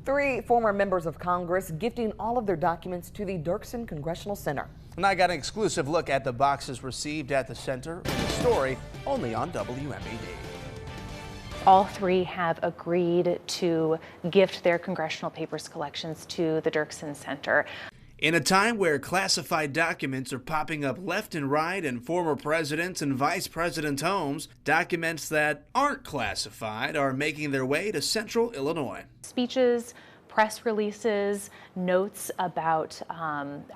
Three former members of Congress gifting all of their documents to the Dirksen Congressional Center. And I got an exclusive look at the boxes received at the center. The story only on WMED. All three have agreed to gift their congressional papers collections to the Dirksen Center. In a time where classified documents are popping up left and right in former presidents and vice presidents' homes, documents that aren't classified are making their way to central Illinois. Speeches, press releases, notes about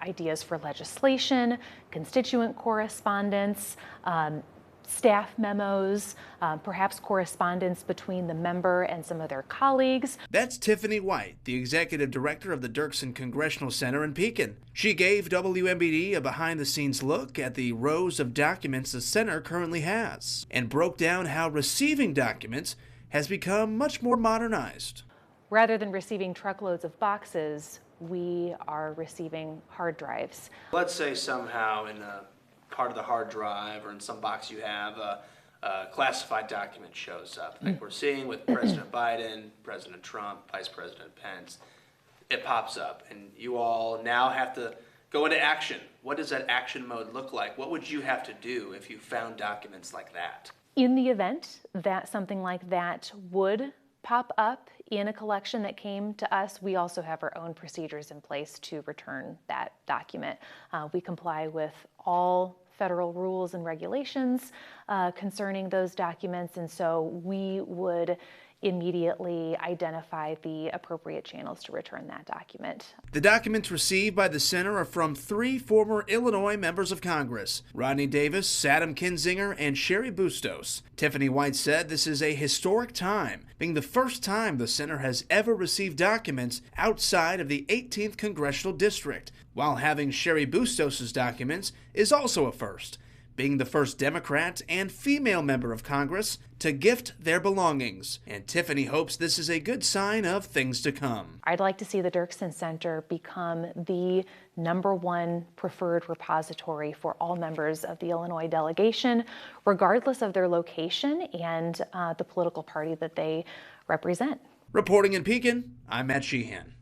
ideas for legislation, constituent correspondence, staff memos, perhaps correspondence between the member and some of their colleagues. That's Tiffany White, the executive director of the Dirksen Congressional Center in Pekin. She gave WMBD a behind-the-scenes look at the rows of documents the center currently has and broke down how receiving documents has become much more modernized. Rather than receiving truckloads of boxes, we are receiving hard drives. Let's say somehow in a part of the hard drive or in some box you have a classified document shows up, like we're seeing with President Biden, President Trump, Vice President Pence. It pops up and you all now have to go into action. What does that action mode look like? What would you have to do if you found documents like that? In the event that something like that would pop up in a collection that came to us, we also have our own procedures in place to return that document. We comply with all federal rules and regulations concerning those documents, and so we would immediately identify the appropriate channels to return that document. The documents received by the center are from three former Illinois members of Congress, Rodney Davis, Adam Kinzinger, and Cheri Bustos. Tiffany White said this is a historic time, being the first time the center has ever received documents outside of the 18th Congressional District, while having Cheri Bustos' documents is also a first, being the first Democrat and female member of Congress to gift their belongings. And Tiffany hopes this is a good sign of things to come. I'd like to see the Dirksen Center become the #1 preferred repository for all members of the Illinois delegation, regardless of their location and the political party that they represent. Reporting in Pekin, I'm Matt Sheehan.